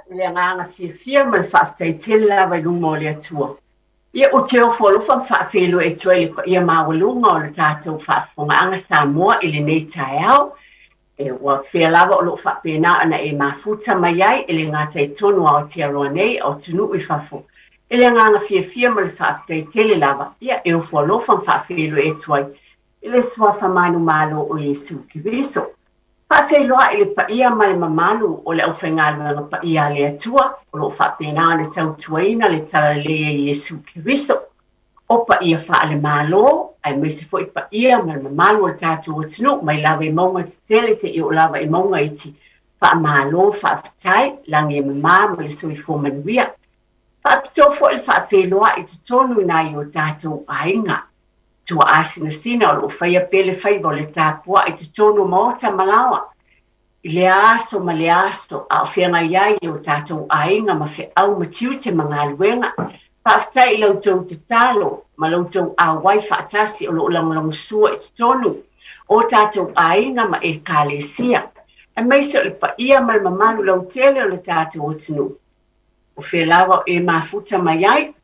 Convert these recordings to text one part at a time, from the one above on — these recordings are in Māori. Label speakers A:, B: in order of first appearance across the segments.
A: le nganga fia mal whaatai tele lawa I lungo le atua. Ia o te o folo wha whaafelo e tuele ko ia mawalunga o le tātou whaafonga anga Samoa I le nei tae au. E wa whea lawa o lo whaapena ana e mafuta mai ai e le ngata I tonu au te aroa nei au tunu I whafo. E le nganga fia mal whaatai tele lawa. Ia e o folo wha whaafelo e tuai. I le swafa manu malo o Yesu ki viso. Whaafeloa I le paia mai mamalu o le au whaingalu paia le atua, o lo whaapena le tautuaina le tala lea Yesu ki viso. O paia wha le malo, ai mese fo I paia mai mamalu o le tātou o tinu, mai lawa I maunga te tele se I o lawa I maunga iti. Wha malo, whaafitai, langi e mama, ma le sui fo manuia. Whaapitofo le whaafeloa I te tonu nai o tātou ainga. Tua asina sina o lo whaia pele whaiva o le tāpua I te tono maota malawa. I le aso ma le aso a o whianga iai o tātou ainga ma whi au matiu te mga luenga. Whaaftai I lautou te talo ma lautou a wai whaatasi o lo langolango sua I te tonu o tātou ainga ma e kālesia. E meise o le paia ma le mamalu lau tele o le tātou o tinu. O whelawa e mafuta mai ai.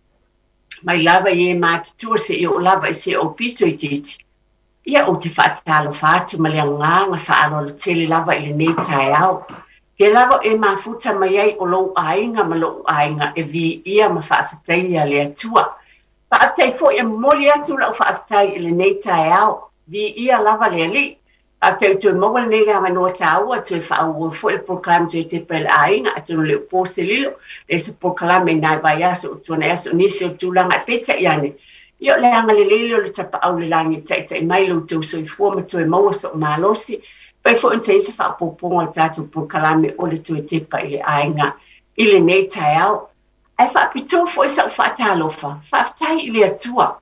A: Mai lava I e mātutua se I o lava I se o pito I titi. Ia o te whaatalo whaatu ma lea nganga whaalo le tele lava I le nei tae au. Ke lava e mafuta mai ai o lou ainga ma lou ainga e vi ia ma whaafatai a lea tua. Whaafatai fo e moli atu lau whaafatai I le nei tae au. Vi ia lava lea li. Whaafatai tue maua le nega manoa tāua tue whaau fo e program tue Tepa le ainga atu leo pose lilo. Le se program e nai vai aso o tuana aso nisi o tūlanga peta iane. Io le anga le lele o le tapa au le langi tai mai lo tau so I fua ma tue maua so malosi. Pai fo ente se whaapoponga o tātou program o le tue Tepa I le ainga. I le nei tae au. Ai whaapito fo I sa whaatalofa. Whaafatai I le atua.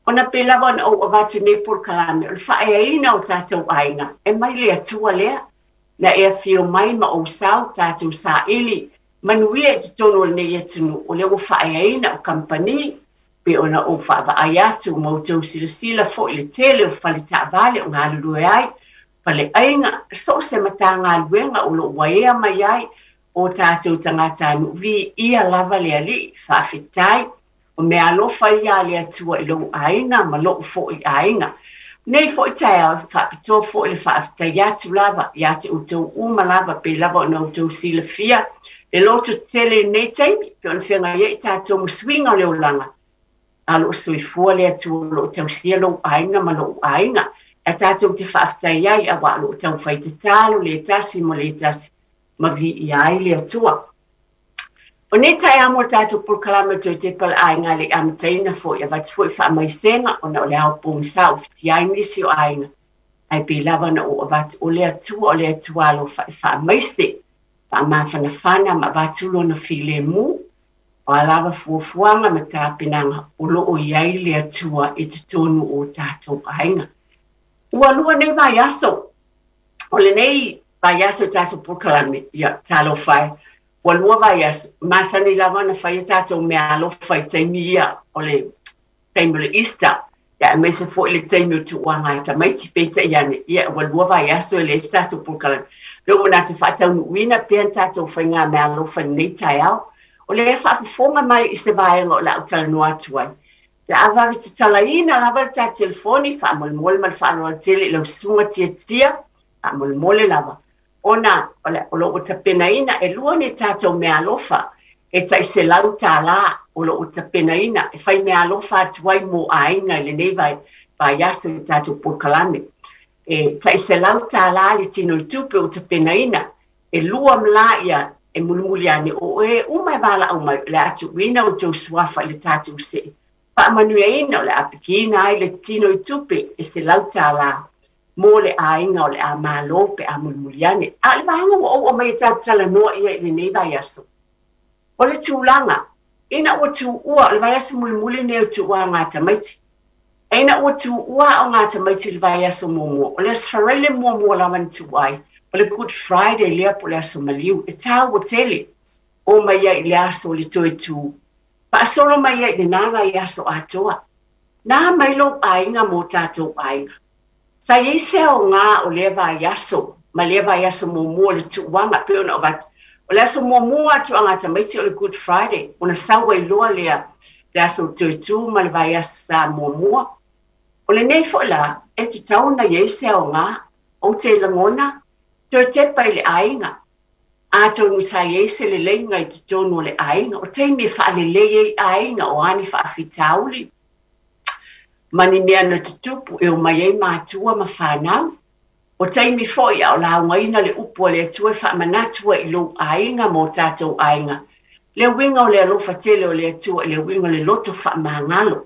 A: Ona pe lava na o avatu nei program o le whaeaina o tātou ainga. E mai le atua lea. Na e fio mai ma o sao tātou sa ili. Manuia te tono le nei atunu o le o whaeaina o company. Pe ona o whaava ai atu mautou sila fo I le tele o whale taavale o ngā lulue ai. Whale ainga, so se mata ngā luenga o lo waea mai ai o tātou tangata anu vi ia lava le ali whaafetai o mea alofa ia le atua I lo ainga ma lo fo I ainga. Nei fo I tae au whaapito fo I le whaafetai atu lava, ia te utou uma lava pe lava o na utou sila fia. E loto tele nei taimi, pe ona whenga ia I tātou muswinga o leo langa. Alo sui fua le atu lo tau sia lo ainga ma lo ainga. E tātou te whaafitai ai a wa lo tau whai te talo le tasi mo le tasi ma vi I ai le atua. O ne tai amo tātou proklama tui te pala ainga le amataina fo ia vati fo I wha mai senga o na o le hao pōng sao fiti ai nisi o ainga. Ai pe lava na o vati o le atua lo wha mai se. Wha mawhana whana ma vatulo na file mu. O alawa fuafuanga ma tāpinanga o loo iai le atua I te tonu o tātou ainga. Ua lua nei vai aso. O le nei vai aso tātou proklame, ia tālo whai. Ua lua vai aso. Masani lawa na whai tātou mea alo whai taimi ia o le taimi le Easter. Ia me se fo I le taimi o tu wanga ta mai ti peta iane. Ia ua lua vai aso le tātou proklame. Lua na te whaatau nuina pēn tātou whai ngā mea alo whai nei tai au. O le whaafonga mai I se vaenga o la utala noa tuai. Le awawi te talaina lava ta telefoni, whaamolmole ma le whaanoa tele lau sunga tia, whaamolmole lava. Ona, o lo o tapenaina, e lua ne tātou mea alofa, e tai se lau tā la, o lo o tapenaina, e whai mea alofa tuai mo ainga le nei vai aso I tātou pokalame. E tai se lau tā la le tino I tupe o tapenaina, e lua mla ia, e mulumuliane o e umai wala au mai le atu wina o tau suafa le tātou se. Pa manueina o le apikina ai le tino I tupe e se lauta la mo le ainga o le a malo pe a mulumuliane. A le vahanga o mai tātala noa ia I le nei vai aso. O le tūlanga, ina o tū ua le vai aso mulimuli ne o tū ua ngā tamaiti. Ina o tū ua o ngā tamaiti le vai aso momo. O le sfarele momo lawan tū ai. O le Good Friday lea po le aso maliu, e tāu o tele, o mai ai le aso le toe tū. Pa asolo mai ai le nānga I aso atoa. Nā mai lo ainga mo tātou ainga. Sa i se o ngā o le vai aso, ma le vai aso mo le tuwanga pe ona o O le aso mua atu anga tamaiti o le Good Friday. Ona sawa I loa lea le aso tuitu ma le vai asa sa mua. O le nei fo la e te tauna Iese o ngā o te langona toi Tepa I le ainga. A tonu sa Iese le leinga I te tonu le ainga. O te me wha le lei ainga o ani wha awhitauli. Mani mea na tutupu e o mai e mātua ma whanau. O taimi foi au la ngaina le upo le tue fa manatua I lo ainga mo tatou ainga. Le winga o le alofa tele o le tua le winga le loto fa mangalo.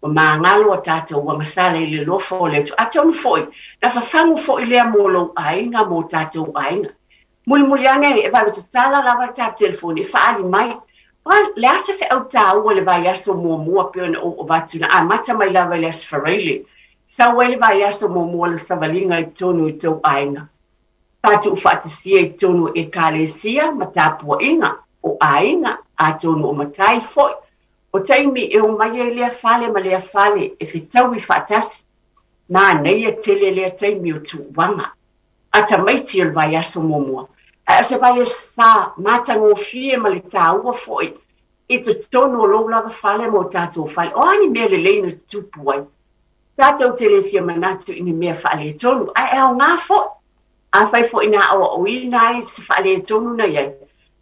A: O mangalo o tatou wa masale le lofa o le tua. Atonu foi, na fafangu foi le mo lo ainga mo tatou ainga. Muliane e vai tala lava tap telefoni fa ali mai. Well, le asa fe au tau le vai aso mua pe o batuna a mata mai lava le asfarele. Sa wele vai aso mo le savalinga I tonu I tau ainga. Tatu fatisia I tonu e kalesia matapua inga o ainga a tonu o matai foi. O taimi e o mai e lea fale ma lea fale e fitau I fatasi. Ma nei e tele lea taimi o tu wanga. Ata maiti o vai aso mua. A se vai sa mata ngofie ma le taua foi. I te tonu o lo lava fale mo tatu fale. O ani mea le leina tupu ai. Tatou telefia manatu I ni mea whaale tonu. Ai au ngā fo. A whai fo ina awa o ina ai se whaale tonu na iai.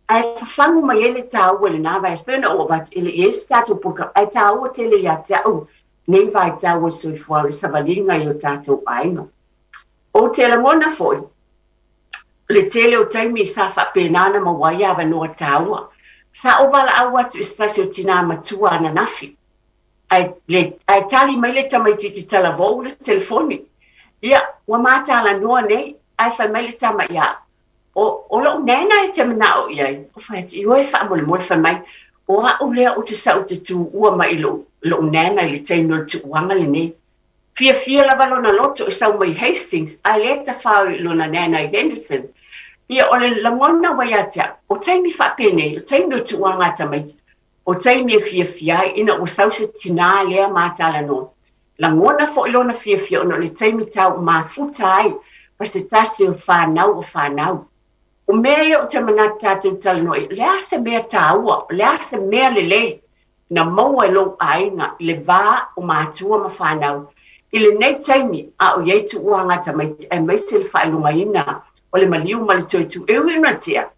A: Ai whawhangu mai ele tau wale nā vai spena o bat ele yes tatou puka. Ai tau o tele ia tau. Nei vai tau o sui fua le savalinga I o tatou ainga. O tele mona foi. Le tele o taimi sa whapenana ma waiawa noa taua. Sa o wala awa tu istasio tina matua ana nafi. Ai tali mai le tamaiti te talavou le telefoni. Ia, wa mātala noa nei, ai whai mai le tama ia. O lau nena e te manao iai. O whai ati, ioi wha mole mole whai mai. O a ulea o te sau te tu ua mai lo nena I le teino le tu uanga le nei. Fia lava lona loto e sau mai Hastings, ai le ta whao I lona nena I Henderson. Ia o le langona wai atia, o taimi whapene, o taimi o tu uanga tamaiti. O taimi e fia ina o sausa tina lea mātala no. Langona fo ilona fia ono le taimi tau mafuta ai, pas te tasi o whanau. O mea o te manata tātou tala no, le ase mea tāua, le ase mea le lei, na maua lo ainga, le vā o mātua ma whanau. I le nei taimi a o ieitu uanga tamaiti, e meise le whailunga ina, o le maliu ma le toitu e wina tia.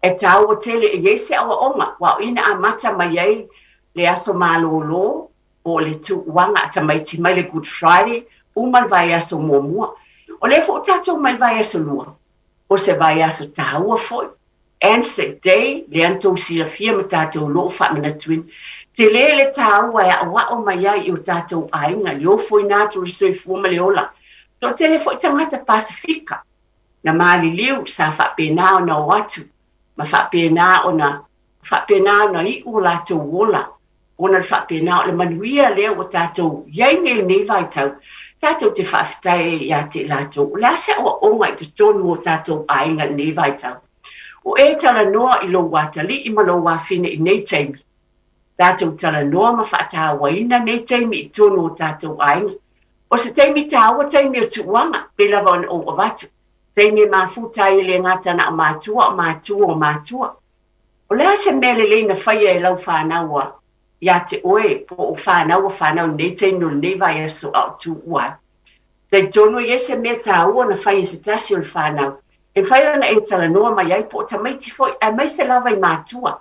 A: E tau o tele e Iese awa onga, wa o ina a mata mai ei le aso malolo o le tu wanga tamaiti mai le Good Friday, umal vai aso mua. O le fo tatou mai vai aso lua, o se vai aso taua foi. Answer day, le antou sila fia ma tatou lo wha mana tuin. Te le taua e awa o mai ai I o tatou ainga, le o foi natu le soi fuama le ola. To tele foi tangata Pasifika, na mali liu sa wha pena o na watu. Ma whapena ona I o lātou wola. Ona whapena o le manuia lea o tātou iai nei vai tau. Tātou te whawhitai ia te lātou. O le ase o onga I te tonu o tātou ainga nei vai tau. O e tala noa I lo watali I malo wawhine I nei taimi. Tātou tala noa ma whaata waina nei taimi I tonu o tātou ainga. O se taimi tāua taimi o tuanga, pelawa o watu. Taimi mafutai le ngatana o mātua. O lea se mele le na whaia lau whānaua. Ia te oe po o whānau nei teino nei vai aso au tu ua. Te tono Iese mea tāua na whaia se tasi o le whānau. E whaia na e tala noa mai ai po o tamaiti foi, ai mai se lawai mātua.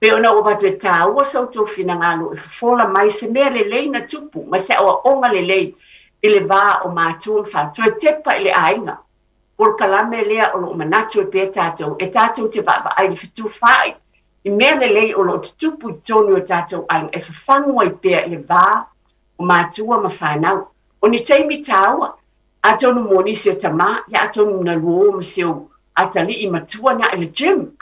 A: Pe ona o batu e tāua sau tō whina ngalo e whafola mai se mea le na tupu, ma se o onga le I le vā o mātua mwhātua Tepa I le ainga. Por kalame lea o lo manatu e pe tātou, e tātou te baba ai fitu whai. I mea le o lo tupu I tonu o tātou ai, e whawhangu ai pe le vā o mātua ma whanau. O ni teimi tāua, a tonu monisi o tamā, ia a tonu na luo ma seo atali I matua na I le gym.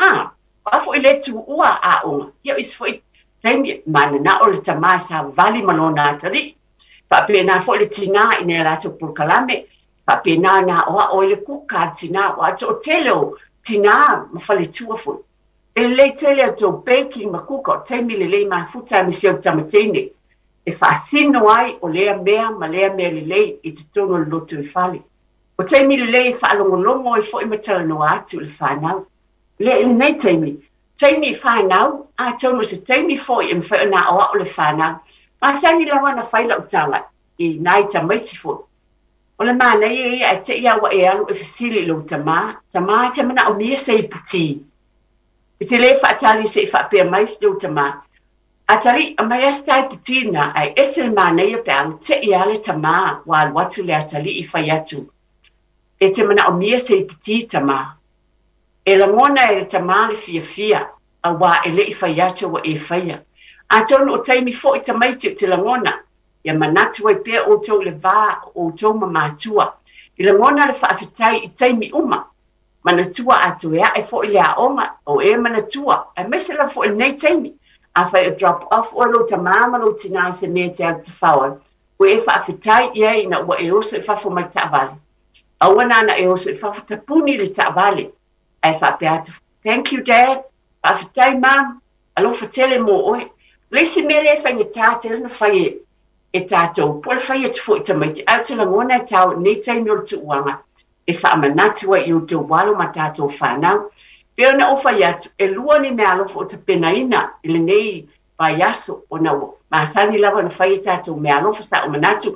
A: Wafo I le tu ua a onga. Ia is fo I teimi mana na o le tamā sa vali malona atali. Pa pe na fo le tina I ne rato por kalame. Pa pena na o le kuka tina o ato tele o tina ma fale tua fo. E le tele to baking ma kuka o teimi le ma futa mi seo tamatene. E fasino ai o lea mea ma lea mea le I te tono loto I fale. O teimi le fa alongolongo I fo I matala no atu le whanau. le nei taimi whanau, a tonu se taimi fo I mwhana o au le whanau, ma sani lawa na whaila utala I nai ta maiti fo. O le mana a te ia wa e alu e fasili lo tama te mana o mia se I puti. I te le whaatali se I whaapea mai se lo tama. A tari a mai astai putina ai ese le mana ia pe ang te ia le tama wa watu le atali I whai atu. E te mana o mia se I puti tama. E la ngona e le tama le fia a wa e le I whai atu wa e whaia. A tonu o taimi fo I tamaiti te la ngona. Ia manatu ai pea o tau le vā o tau mamatua. I la ngona le whaafitai I taimi uma. Manatua atu ea e fo I le aonga o e manatua. E mese la fo I nei taimi. A whai o drop off o lo ta mama lo tina se mea te atu whaua. O e whaafitai ia ina ua e oso I whafo mai ta vale. A wana ana e oso I whafo ta puni le ta vale. E whaapea atu. Thank you, Dad. Whaafitai, Mom. Alo whatele mo oe. Leisi mele e whainga tātele na whai e tātou. Pole whai e te fo I tamaiti. Au te la ngona e tau nei taimi o tu uanga. E whaamanatu ai I te walo ma tātou whanau. Pea na o whai atu, e lua ni mea alofa o te penaina, I le nei vai aso o na o. Maasani lawa na whai tātou mea alofa sa o manatu,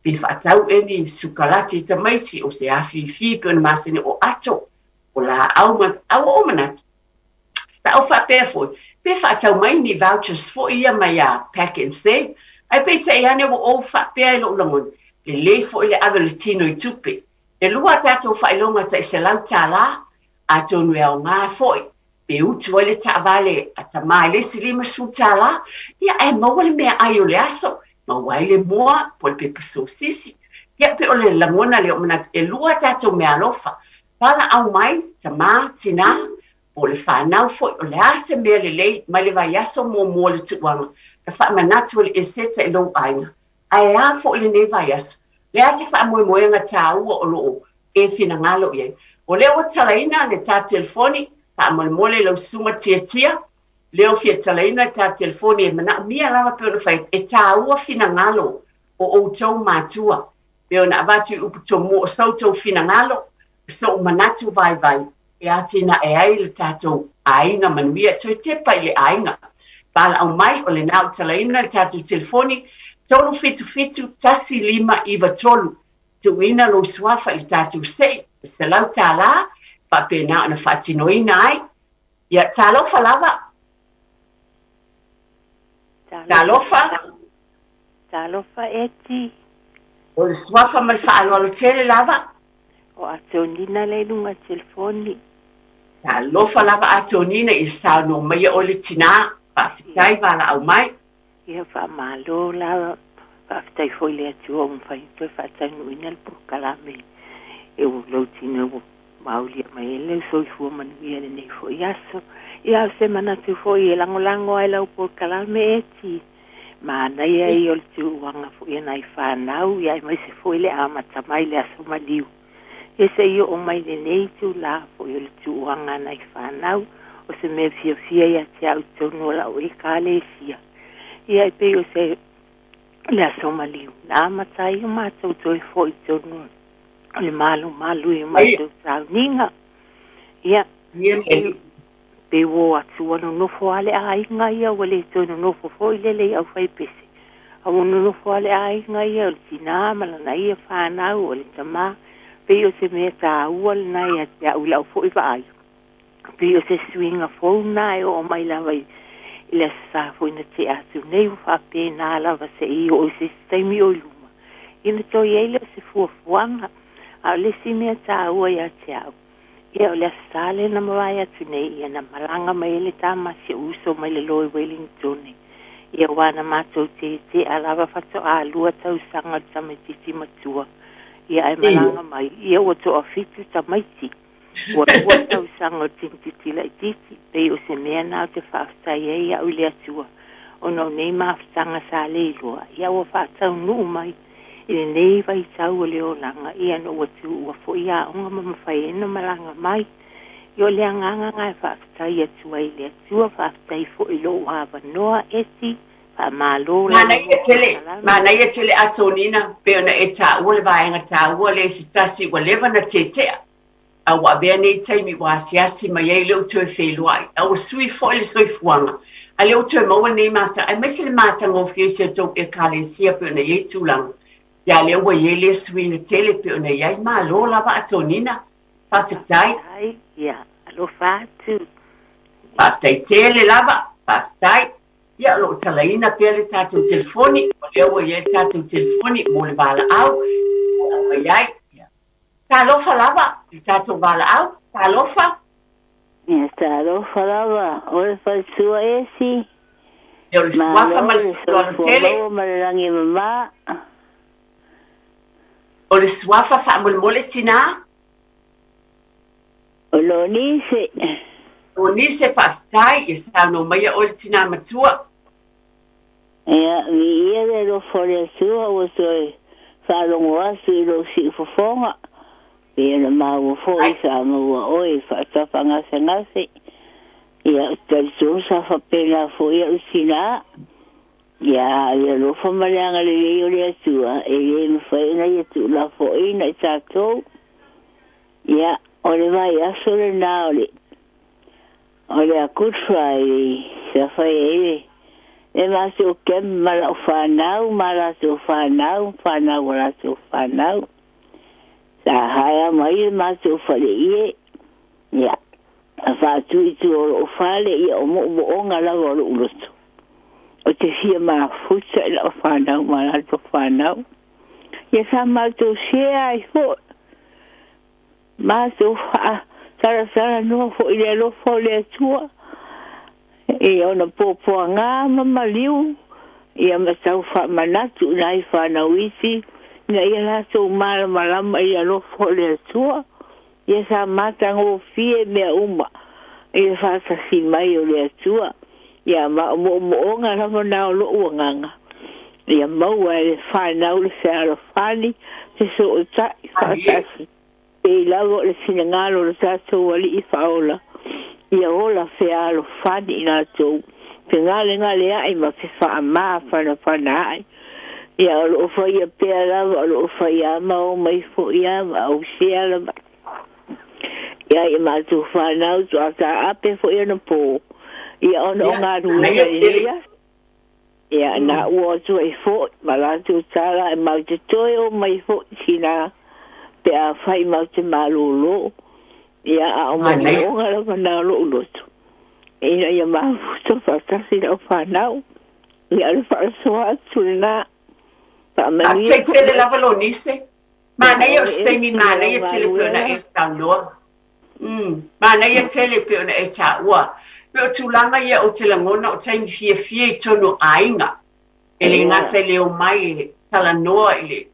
A: pe whaatau e ni sukalati I tamaiti o se awhiwhi, pea na maasani o ato, o la au o manatu. Sa o whapea foi, pe whaatau mai ni vouchers fo ia mai a pack and save, ai pe te iane o whapea I lo langon, le le fo I le ave le tino I tupe. E lua tātou whailonga ta I se lau tāla, a tonu e o ngā foi, pe utu o le taavale a ta mai le silima sutala, ia e maua le mea ai o le aso, maua le moa, po le pe paso sisi, ia pe o le langona le o manatu, e lua tātou mea lofa, pala au mai, ta mā, tina, po le whanau foi, o le ase mea le lei, mai le vai aso mo le tuwanga, ka wha manatu le e seta I lo aina, ai a fo le ne vai aso, le ase wha moe nga tā ua o loo, e fina ngalo iei, o leo talaina le tā telefoni, pa mole lau suma tia, leo fia talaina tā telefoni e mana mia lava pe ona whai, e tā ua fina ngalo o tau mātua. Peo na avatu upu tō mo o sautou fina ngalo, so manatu vai, e atina e ai le tātou ainga manuia, toi tepa I le ainga. Pala au mai o le nao talaina le tātou telefoni, tolu fitu, tasi 5 iwa tolu, tuina lo suafa I tātou sei, se lau tāla, pa pena ana whatinoina ai. Ia tālofa lava.
B: Tālofa eti.
A: O le suafa mai whaaloalo tele lava.
B: O atonina le lunga telefoni.
A: Tālofa lava atonina I sauno mai o le tina, pa fitai wala au mai.
B: Ia whamalo lava, pa fitai foi le atu o mwhai, toi whatanu ina le pukalame. E o lautina o maulia mai ele so I fua manuia le nei fo I aso. Ia se manatu fo I lango ai lau por kalame eti. Ma nei ai o le tuuanga fo I nai whanau, ia mai se fo I le amata mai le aso maliu. Ia se I o mai le nei tu la fo I le tuuanga nai whanau, o se me fia ia te au tonu la o I ka le sia. Ia I pe o se le aso maliu. Na amata I o mātou toi fo I tonu le malu I mātou sauninga. Ia, pe wo atu anu nofo ale ainga ia, wale tono nofo fo I lele au whai pese. Au anu nofo ale ainga ia, o le tina malana ia whanau, o le tama, pe o se mea tā ual na ia te au lau fo I vaai. Pe o se swinga fo na e o mai lawa I le sa fo ina te atu nei u whape na lawa se I o se staimi o luma. Ina to iele se fuafuanga, a le si mea tā ua ia te au. Ia o le asale na mawai atu nei, ia na malanga mai le tama se uso mai le loi Wellington. Ia wana mātou te alawa whato a lua tau sanga tamatiti matua. Ia ai malanga mai, ia o to afitu tamaiti. Ua tau sanga tintiti la titi, pe o se mea nao te whaaftai e ia ule atua. O no nei maafutanga sa le lua, ia o whaatau nuu mai. Ile nei vai tau o leo langa, ia no watu ua fo ia onga mamawhai eno malanga mai. Io le anganga ngai whaakutai atua I le atua, whaakutai fo I lo hawa noa eti, wha malo la.
A: Mana ia tele atonina, peo na e tā ua le vaenga tā ua le sitasi ua lewa na te tea. au wa bea nei taimi wa siasi mai ai leo tue whelua au sui fo le sui fuanga a leo tue maua nei mata ai mesi le mata ngofi se tau e kalesia pe na ye tulang ya leo wa ye le sui le tele pe na ye ma lo lava atonina pa fitai
B: ya alo fatu
A: pa fitai tele lava pa fitai ya lo talaina pe le tatu telefoni o leo wa ye tatu telefoni mo le bala au ai talofa lava i tatou valaau talofa
B: ia talofa lava o le faisua esi
A: e o le suafa ma le fulualotele
B: ma le lagi mamā
A: o le suafa faamolemole tinā
B: o lo nise
A: faafitai e saunou maia o le tinā matua
B: ia viia le lofa o le asua ua toe faalogo asu i lo siʻifofoga ia na mau foi sa mau oi fa ta fanga ngase ia tsu sa fa pena foi o sina ia lo fa malanga le yo le tua e me foi na ia tu la foi na tato ia ole vai a sole na ole a good friday sa fa e ma so kem mala fa now wala so fa now sa haya mai ma so fale ie ya fa tu o fale ia o mo onga la o lusto o te fia ma futsa la fa na ma la fa na ya sa ma to share I fo ma so fa sara no fo ile lo fo le tua e ona popo nga ma liu ia ma sa fa manatu nai fa na wisi na ia la so malama ia lo fole tua ia sa mata ngo fie me uma ia fa sa si mai o le tua ia ma mo nga na na lo nganga ia mo e fa na o se alo fani se so ta fa sa e la o le sinangalo le sa so wali fa ola ia ola fe alo fani na to ngale ai ma fa ma fa na ai ia o foi a pera o foi a mau mai foi a o sia ia i ma tu fa na tu ata ape foi no po ia ono nga ru ia na o tu e fo ma la tu sala e ma te toyo mai fo sina pe a fai ma te malolo ia a o ma nga na lo lo tu ia ma fu fa kasi o fa na ia le fa so atu na
A: C'è tele la valonise, ma io stai ma io ce le piona e stanno. Ma io ce le piona e taua. Però tu langa io o te la ngona o te fie tono ainga. E le ngata le o mai tala noa ile.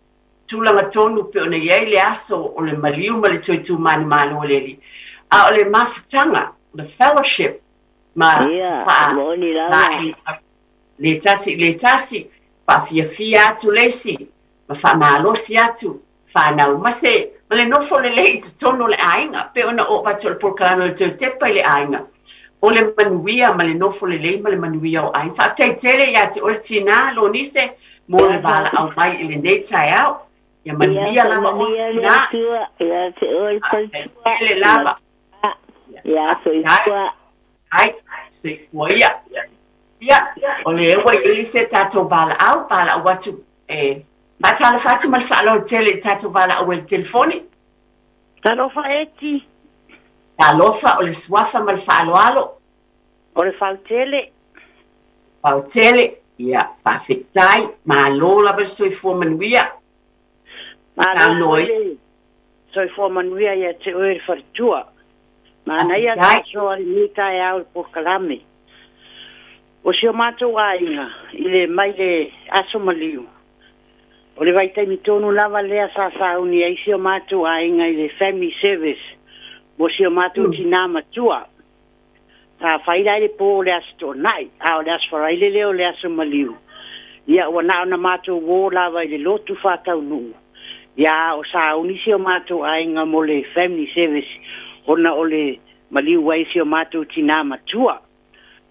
A: Tu langa tono piona ye le aso o le maliu ma le toi tu mani malo le li. A o le mafutanga, the fellowship. Ma le tasi. Pa fia atu lesi, ma fa malosi atu, fa nau mase, ma le nofo le lei te tono le ainga, pe ona o bato le porkalano le teo tepa le ainga. O le manuia, ma le nofo le lei, ma le manuia o ainga. Fa tei tele ia te ole tina, lo nise, mo le vala au mai ili nei tai au, ia manuia lava o tina.
B: Ia te ole paltua.
A: Tele lava.
B: Ia soifua.
A: Ai, soifua ia. Ia, o le ewa ili se tato bala au watu ma tala fatu mal fa'alo tele tato bala au el telefoni
B: talofa eti
A: talofa o le swafa mal fa'alo alo
B: o le fautele
A: ia pa fitai ma lola ba soifua manuia
B: ma noi soifua manuia ia te oe fartua ma na ia taso ali mita e au por kalame o se o mātou ainga, i le mai le aso maliu. O le vai taimi tonu lava lea sasauni, ai se o mātou ainga i le family service, mo se o mātou tina matua. Ta whaira le po le aso to nai, a o le aso wharaile leo le aso maliu. Ia o nao na mātou wō lava i le lotu whātau nuu. Ia o sauni se o mātou ainga mo le family service, ona o le maliu wai se o mātou tina matua.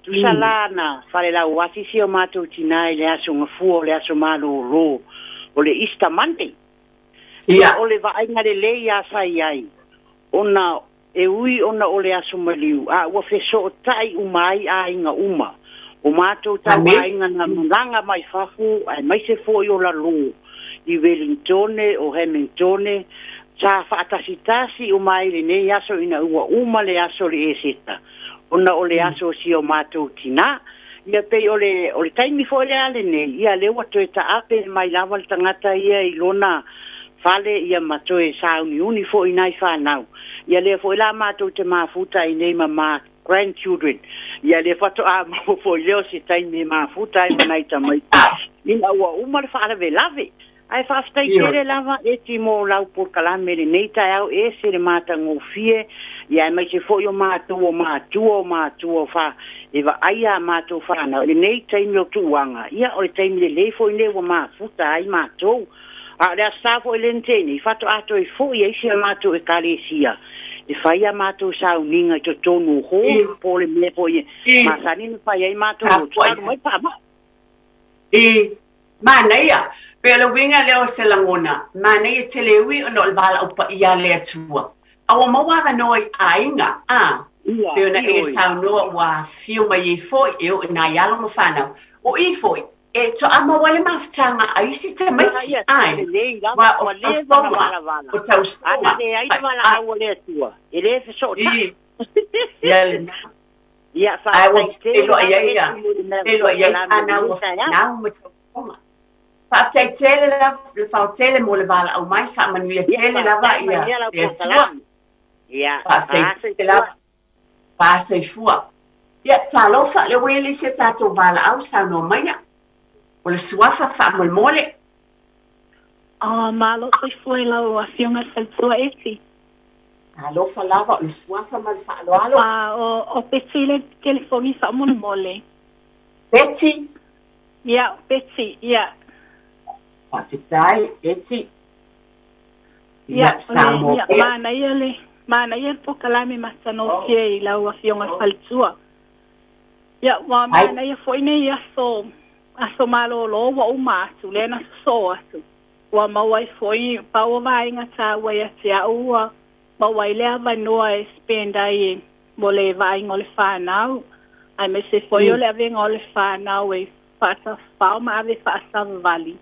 B: Tu salana, fale la wasi si o mātou tina i le aso ngafua, le aso malo o le Easter Monday. Ia o le vaenga le lei a sai ai.
C: ona e ui ona ole aso maliu a ua feso tai umai a inga uma o matou tauaiga na malaga mai fafu ae mai se fo'i o lalu i Wellington o Hamilton sa fa'atasitasi o mai lenei aso ina ua uma le aso le eseta ona o le aso si o matou tina ia pei o le taimi fo'i le a lenei ia le ua toe ta'ape mai lava le tagata ia i lona fale ia matoe sauniuni fo'i nai fanau ia le fo'i la matou te mafuta i nei mama grandchildren ia le fato a mo fo'i leo si taimi mafuta i manai tamai ina ua uma le fa'alave lave ai fa'aftai tere lava e timo lau por kalame le nei tai au e se le matagofie ia mai se fo'i o matua fa e va'aia matou fa'anau le nei taimi o tu'uaga ia o le taimi lelei fo'i lea ua mafuta ai matou a le asa fo'i le nteni fato ato e fo'i ai sia matou e kalesia e fai a matou sauniga i totonu ho po le mea fo'i masani na fai ai matou tsaru mai pa'ama
A: manaia pela winga leo se langona manaia te lewi ono le bala upa ia le atua awa mawaga noi ainga pela e saunoa wa fiu mai i foi e o na yalo no whanau o i foi e to ama wale mafutanga a isi te maiti ai wa o taustoa o taustoa
C: ana le ai wala au le atua e le se so ia fa
A: elo ia ana na mo Fa'aftai tele la le fautele mo le vala au mai fa manuia tele lava ia e tua
C: ia
A: fa'aftai tele la pasa i fua ia talofa le wele se tatou vala au sa no maia o le suafa fa'amolmole
D: malo se foi la o afiona saltua eti
A: talofa lava o le suafa ma le fa'aloalo
D: o petile telefoni fa'amolmole
A: Betty
D: ia Betty ia
A: Papitai, Eti.
D: Ya, Samoa. Mana ia po kalame masano ke ila wa fionga faltua. Ya, wa mana ia fo ine ia aso malo lo wa uma tu lena so aso. Wa mawai fo i pa o vai ngata wa ia tia ua. Mawai le ava noa spenda i mole vai ngole fanau. Ai me se fo yo le ave ngole fanau e fata fa ma ave fa sa vali.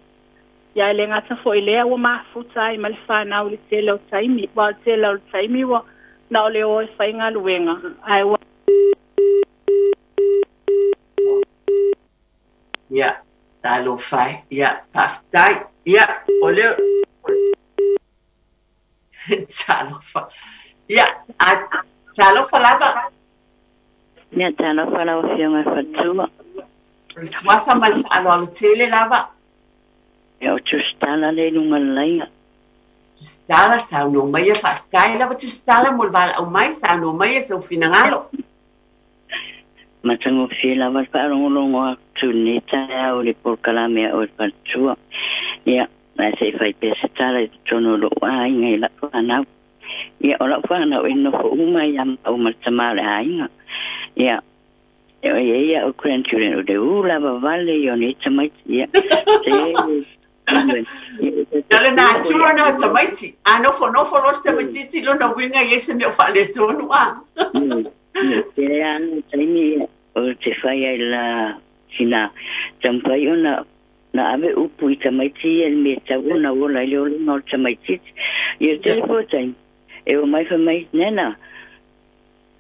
D: Ya le ngata fo ile o mafuta i malfana o le tele o taimi wa tele o taimi wa na o le o fainga luenga ai wa
A: ya talo fai ya pastai ya o le talo fa ya talo fa lava
B: ya talo fa lava fiona fatua
A: swasa malfana o tele lava
B: eu tustala le nunga laia
A: tustala sa no mai fa kai la tustala mo val au mai sa no mai so finangalo
B: matango fila va para un longo tunita o le por kalame o patua ya na se fai pesatala tono lo ai ngai la ana ya ola fana o no fo uma ya o matamale ainga ya ya o grandchildren o de ula vale yo ni tamai ya
A: Dale na chura na tamaiti. No fo los tamaiti lo no winga yese me fale tonu a.
B: Te an tani o te fai la sina. Tampai ona na ave upu i tamaiti el me taguna ola le no tamaiti. Ye te po time. E o mai fa mai nena.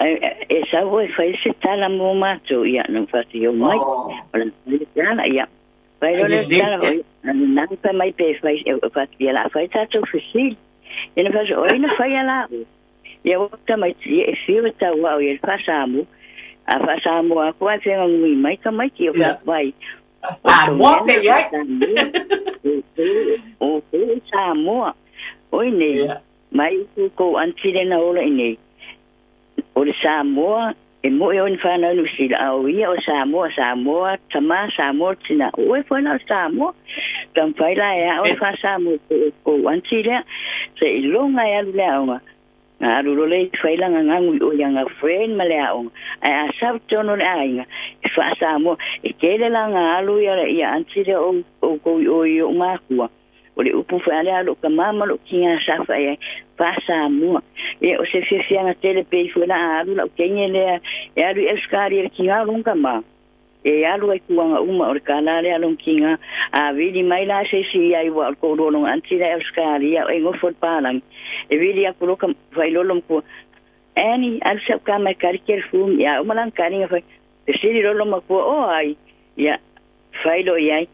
B: E sa voi fai se tala mo mato ya no fati o mai. Ola tala ya. Vai ole tala na pa mai pe fai e fati la fai tato fusil. E na fai o ina fai la. Ya o tamaiti e fiu ta wa o el pasamu. A pasamu a kwa tenga ngui mai ka mai ki o vai.
A: Mo pe ya.
B: O Samoa. Oi nei. Mai ko antile na ola nei. O le Samoa e mo e on fana no sila au ia o Samoa tama Samoa tina o e fana Samoa tam fai la e o fa Samoa o antile se ilonga ya le au a ro le fai la ngangu o yanga friend male au a sabtono le ainga fa Samoa e kele la ngalu ya antile o ko o yo makua
E: o le upu fa ale lo kamama lo kinga sa fa e fa Samoa e o se fia na tele pe fu na alu la kenye le e alu eskari e kinga lo kama e alu e kuanga uma o kala le alu kinga a vidi mai la se si ai wa ko lo no anti le eskari e ngo fot palang e vidi a ko kam vai lo ko ani al se kama kariker fu ya umalan karinga fa e si lo ma ko o ai ya fai lo ai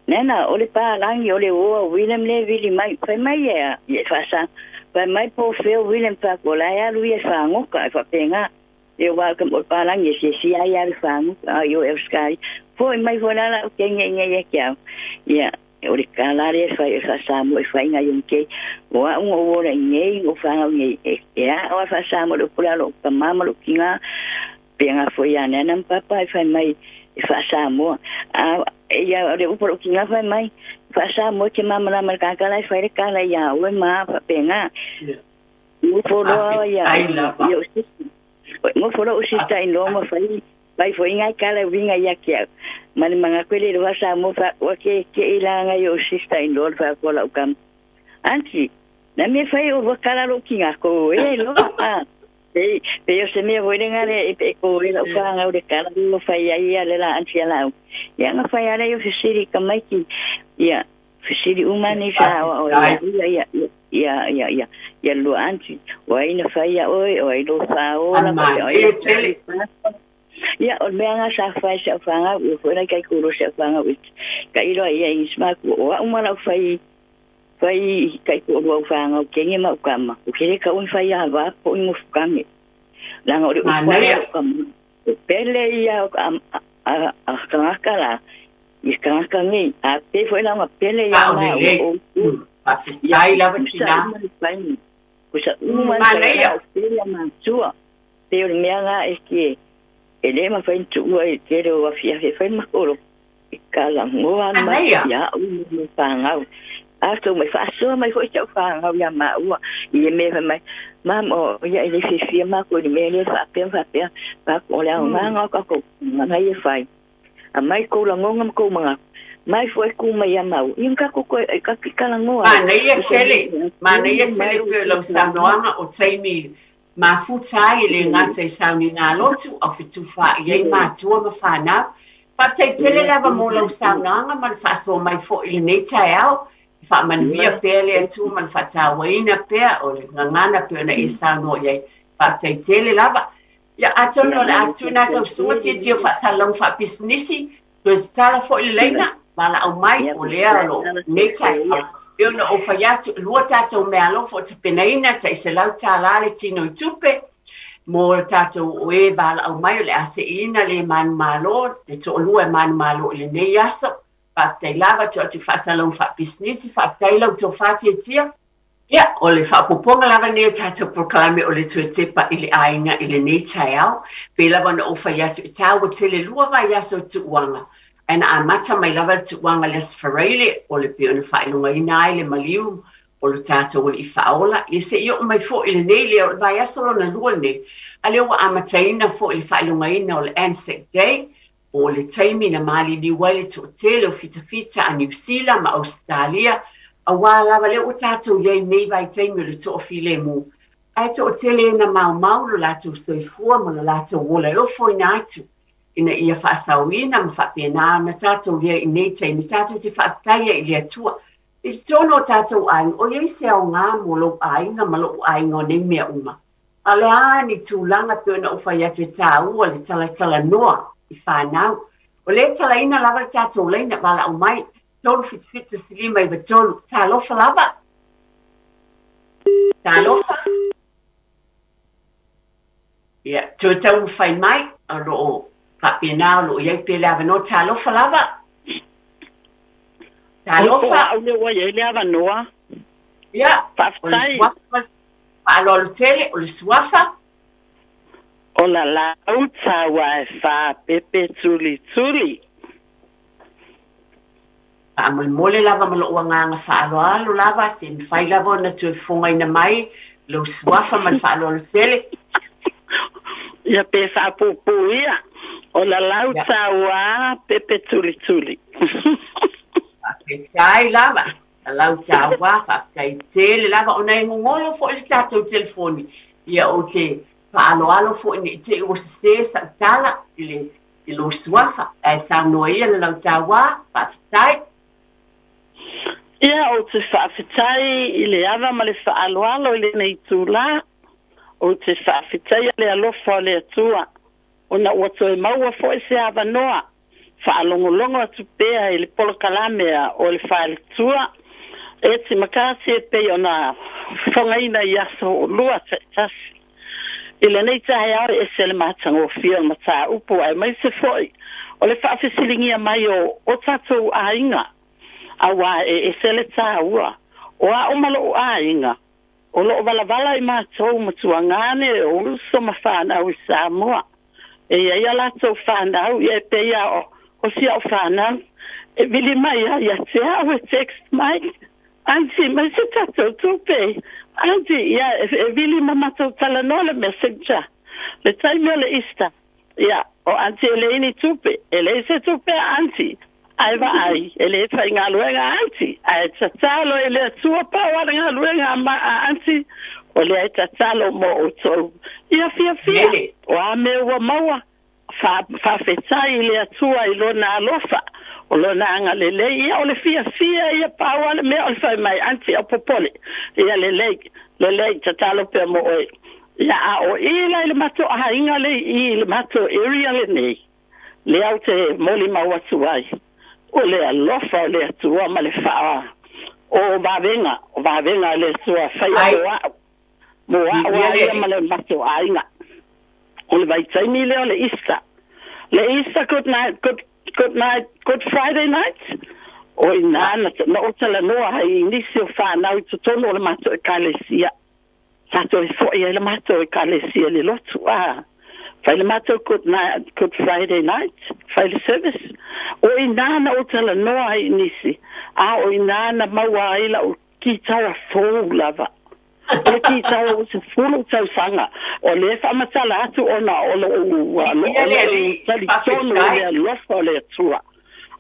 E: nena ole pa langi ole o William le vili mai fai mai ya fa fai mai po feo William fa ko la ya lu ye fa ngo ka fa penga e wa kam pa langi si ai ya fa ngo yo e sky foi mai fona la ke nge ya ya ole kala le fa Samoa fai nga yung ke wa ngo le nge o fa nge ya o fa Samoa lo kula lo mama lo kinga penga foi ya nena papa fai mai fa Samoa ya le upo kinga fa mai fa Samoa ke mama la marka kala fa le kala ya o ma fa penga upo lo ya yo mo foro usita ino mo fa foi ngai kala winga ya kia mani mga kwele lo fa Samoa fa o ke ilanga yo usita ino fa ko la ukam anti na me fa o kala lo kinga ko lo pero se me voy a ngare e ko ila fa nga de kala lo fa ya le la anti la ya nga fa ya le yo fisiri kamai ki ya fisiri umani sa o ya lo anti wa ina fa ya o lo fa o la ya o me nga sa fa nga o fo na kai ko lo sa fa nga ka ilo ya isma ko wa umala fa fai kai ko lo fa nga ke ngi ma kama o ke ka un fa ya va po mu fukame la ngo o fa pele ya a kala i ka ngi a pe foi la ma pele ya ma o ya la vatina ko sa uma ya pele ma tua pero me nga es que ele ma fa tu e tere o afia fa ma ko kala ngo ma ya un fa nga after my fast so my voice out fa ya ma wa ye me mai mamo ya ile fi ma ko ni me le fa pe pa ko la ma nga ko nga ye fai a mai ko la ngom ko ma mai foi ku ma ya ma in ka ko ka la ngo
A: ma nei chele ko lo Samoa o taimi ma futai le nga te sauni nga lotu o fitu fa ye ma tu ma fa na pa te tele la mo lo Samoa ma fa so mai fo ile ne taiao fa man via pele tu man fa tawaina pe o le ngana pe na isa no ye fa te tele lava ya atono la atuna to suti ti fa salong fa businessi to tala fo ile leina mala au mai o le alo ne tai yo no o fa ya tu luota to me alo fo te penaina te se lau tala le tino tupe mo tato o e bala au mai le ase ina le man malo le to lua man malo le ne yaso pa te lava te fa salong fa business fa te lo to fa tia ya o le fa poponga lava ne tato proclame o le Tepa ile Aiga ile ne taiao pe lava no fa ya ta o te le lua va ya so tu wanga ana amata mai lava tu wanga le sferele o le pe ona fa ilunga ina ile maliu o le tato o le faola i se yo mai fo ile ne le va ya so na lua ne ale wa amata ina fo ile fa ilunga ina o le Anzac Day o le taimi na mali ni wale to tele o fita a New Zealand ma Australia a wala wale o tatou ye nei vai taimi le to file mu ai to tele na mau lo lato soifua mo lo lato wola o foi naitu ina ia fa sawina ma fa pena na tatou ye nei taimi tatou te fa taia ile tua is tono tatou ai o ye se o nga mo lo ai nga malo ai ngo nei mea uma ale ani tulanga pe na o fa ya te tau o le tala noa i whanau. O le tala ina lava tatou leina wala o mai, tolu fit sili mai wa tolu, ta lofa lava. Ta lofa. Ia, tu tau whai mai, a lo papina o lo iei pe lava no, ta lofa lava. Ta lofa.
C: O le wa iei lava noa.
A: Ia, o le swafa, alo lo tele, o le swafa.
C: O la lauta wa e fa pepe tuli.
A: Amal mole lava malo uanganga whaaloalo lava, se mwhai lava na tu fonga ina mai, lo swafa man whaaloalo tele.
C: Ia pe fa pupu ia, o la lauta wa pepe tuli.
A: Tai lava, Lau tawa whakei te le lava o nei ngolo fo le tātou telefoni. Ia o te whaaloalo fo ni te o se sa tala i lo suafa. E sa noa ia le lau tawa whawhitai.
F: Ia o te whawhitai i le awa ma le whaaloalo i le nei tūla. O te whawhitai le alofa o le atua. O na ua toe maua fo e se awa noa. Whaalongolongo atu pēa i le polo kalamea o le whaalitua. E te makasi e pei o na whangaina i aso o lua tasi. I le nei tahe au e se le matanga o fia ma tā upo ai mai se foi. O le whaafisilingia mai o tatou a inga. Awa e se le tā ua. O a omalo o a inga. O lo wala i mātou matua ngane o uso ma whanau i Samoa. E ia latou whanau i e pei o sia o whanau. E vili mai ia te au e text mai. Anzi, mai se tatou tupe. Anzi, ia, e vili mamatou talanoa le messenger. Le taimi o le ista. Ia, o anzi e le ini tupe. E le se tupe anzi. Ai va ai. E le fai ngā luenga anzi. Ai tatalo e le atua pawa ngā luenga anzi. O le ai tatalo mo o tau. Ia fia. O a me ua maua. Fa fetai le atua i lona alofa. O lona anga lele, ia o le fia, ia paua le mea o le fai mai, anti o popole. Ia lele, tatalo pe mo oe. Ia a o ila i le mato a inga le i le mato area le nei. Le au te moli maua tuai. O le alofa o le atua ma le faa. O vavenga le tua fai moa. Moa o ia ma le mato a inga. O le vaitaini le o le ista. Le ista good Friday night. O ina na o tala noa hai nisi o whanau i tutono o le mato e kalesia. Tato e fo ia le mato e kalesia le lotu. Fai le mato good Friday night. Fai le service. O ina na o tala noa hai nisi. O ina na maua ila o ki tawa fōu lava. O ki tawa o se fulu tau sanga. O le whamatala atu o na o tali tono le lofa o le atua.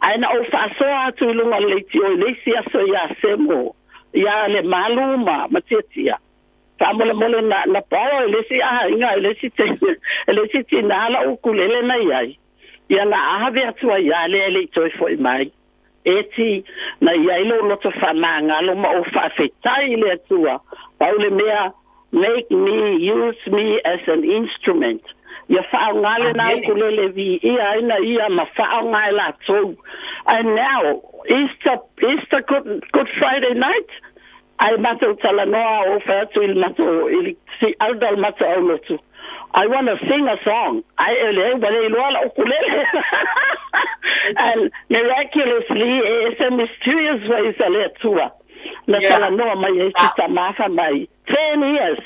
F: Aina o whaasoa atu ilunga leiti o leisi aso ia semo. Ia le maluma matiatia. Whamole na pawa e lesi aha inga e lesi ti nala o kulele na iai. Ia na ahave atua ia le leitoi fo i mai. Eti na ia ilo loto whamanga lo ma o whawhetai le atua. Paule mea, make me, use me as an instrument. Ia whaongale na ukulele vi ia ma whaongai la tau. And now, Easter Good Friday night, ai mato talanoa o whaatu il mato, si aldal mato au lotu. I want to sing a song. And miraculously, it's a mysterious way to tour. Na talanoa mai e tita mafa mai. 10 years.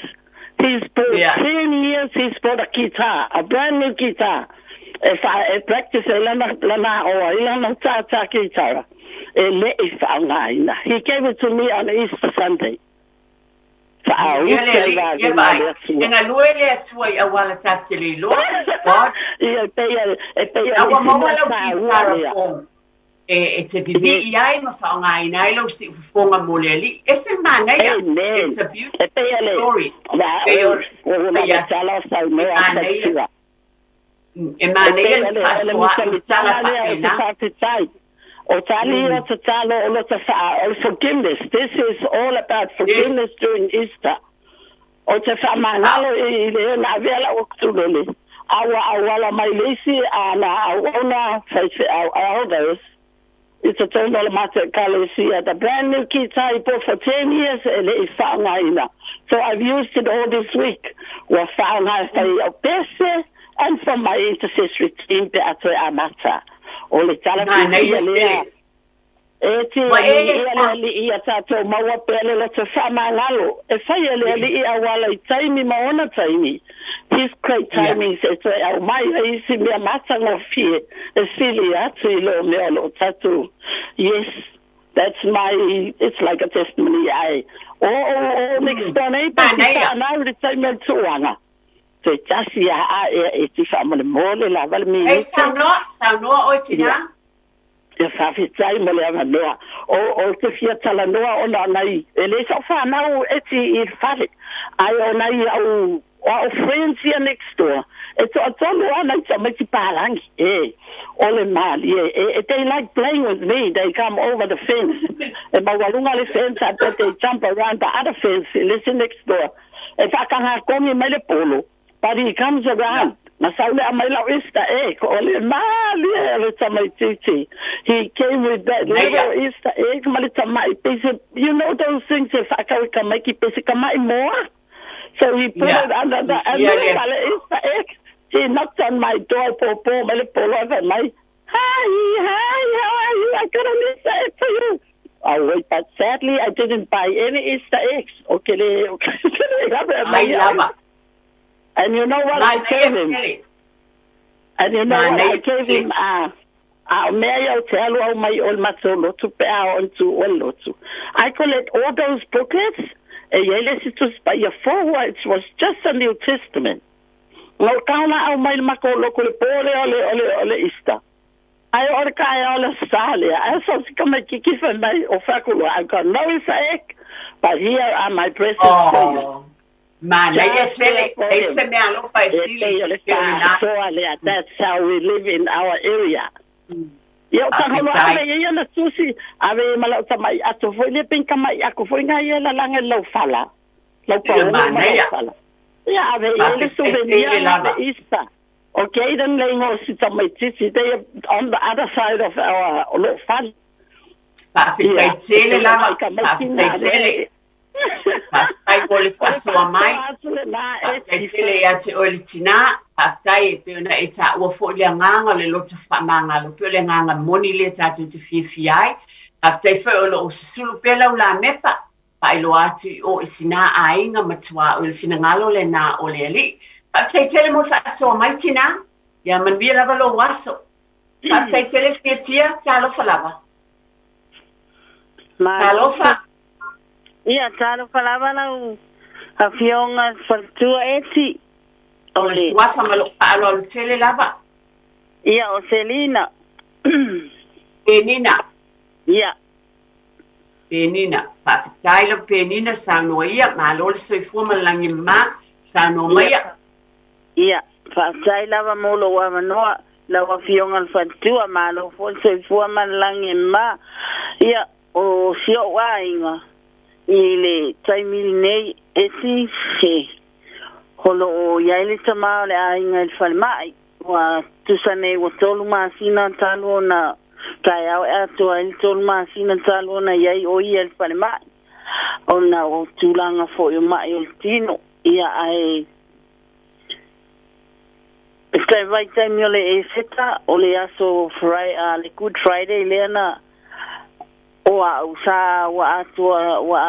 F: He's bought 10 years. He's bought a guitar, a brand new guitar. If I practice lana o ilana ta guitar, he gave it to me on Easter Sunday.
A: Nga luele atua I awala tatili lo. Awa mawala guitar form. E te bibi iai ma whaonga ina ilo si ufonga moleli. Ese mana ia. It's a beautiful story. E mana ia le whasua I tala whaena. O tali o te talo o lo te wha, forgiveness. This is all about forgiveness during Easter. O te whamangalo I le na vela o kutulele. Awala mai lesi na awona our elders. It's a $10 matter kalesia. The brand new guitar I bought for 10 years and it's whaongaina. So I've used it all this week. Wa whaongai whai o pese and from my intercessory team pe atoe amata. O le tala kia lea. E ti ia tatou maua pele le te whamangalo. E whai li I awala I taimi maona taimi. His great timing se te au mai isi mea matanga fie. E sili atu I lo mea lo tatu. Yes, that's it's like a testimony. Next door neighbor, I would say me tuanga. Te tasi e ti whamale mole la wale mi. Ei, saunoa o tina?
F: te whawhitai mo le anga noa. O te fia tala noa o na nei. E le sa whanau eti I whare. Ai o nei au friends here next door. E to atonu ana I tamaki parangi. Ole mali. They like playing with me. They come over the fence. E mawalunga le fence. I bet they jump around the other fence. Listen next door. E whakanga kongi me le polo. But he comes around. Na saule a mai lau Easter egg. Ole mali le tamai titi. He came with that little Easter egg. Mali tamai pese. You know those things. E whakawi ka mai ki pese ka mai moa. So he put it under the Easter egg. He knocked on my door. Po mali polo of my. Hi, how are you? I got an Easter egg for you. Oh wait, but sadly I didn't buy any Easter eggs. Okay. I love it. And you know what I gave him? And you know what I gave him? Mayo tell my old matolo to pay on to Olotu. I collect all those booklets. It was just a New Testament. No kana my makolo ole Easter. I orca all Salia. I saw come a kiki for my ofaculo. I got no Easter, but here are my presents for you.
A: Man, that's
F: how we live in our area. Yo kaholo ave na susi ave malo tamai ato foi le pinka mai ako foi nga yela langa lo fala. Lo fala. Ya ave le souvenir la Easter. Okay, then laying on tamai titi they on the other side of our lo fala.
A: Pa fitele lava, pa fitele. Ai vole paso mai. Ele ya te olitina, atai pe na eta o fo le nganga le lota fa manga lo pe le nganga moni le tatu te fiai. Atai fe o lo sulu pe la mepa. Pai lo atu o isina ainga matua o le finangalo le na o le ali. Atai tele mo fa so mai tina. Ya man vi lava lo waso. Atai tele tia talo fa lava. Talo fa.
F: Ia talo falava na a fionga faltua eti.
A: O le suafa malo alo le tele lava.
F: Ia o Selina.
A: Penina.
F: Ia.
A: Penina. Tailo penina sa no ia malo le soifua malangi ma sa no ia.
F: Ia. Fatai lava molo wa manoa la wa fionga faltua malo fo soifua malangi ma. Ia o sio wainga. Ile taimili nei esi he holo o yaile tama le ainga il falmai wa tusane wa tolu masina talo na kai au ato il tolu masina talo na yai o il falmai ona o tulanga fo yo mai il tino ia ai Stai vai taimile e seta o le aso le Good Friday le na Oa usa wa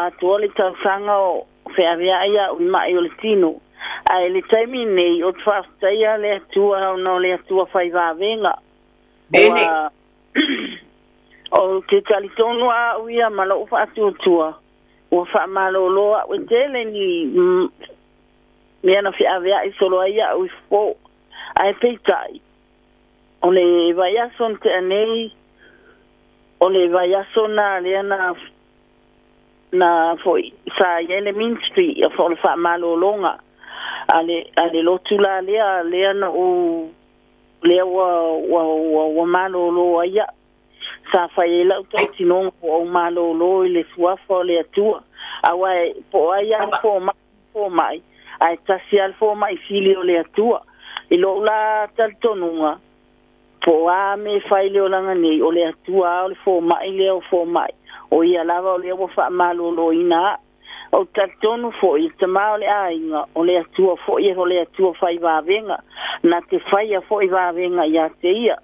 F: atu le tausanga o whewea ia mai o le tino. Ai le taimi nei o twaftaia le atua no le atua whaivavenga.
A: Bene.
F: O te talitonu a uia malo ufa atu tua. O wha malo loa o tele ni mea na whewea I solo ia ui fo. Ai peitai. O le vaiason te anei o le vaiaso na lea na foi sa yele ministry fo le fa malolonga ale lotu la lea na o lea wa malolo ia sa fa yela o tino o malolo le suafo le atua awa po ia fo mai ai tasial fo mai filio le atua ilo la taltonunga po a me faile o langa nei o le atua o le fo mai le o fo mai o ia lava o le o fa malolo ina o tatonu fo I te mau le ainga o le atua fo I o le atua fai vavenga na te fai a fo I vavenga ia te ia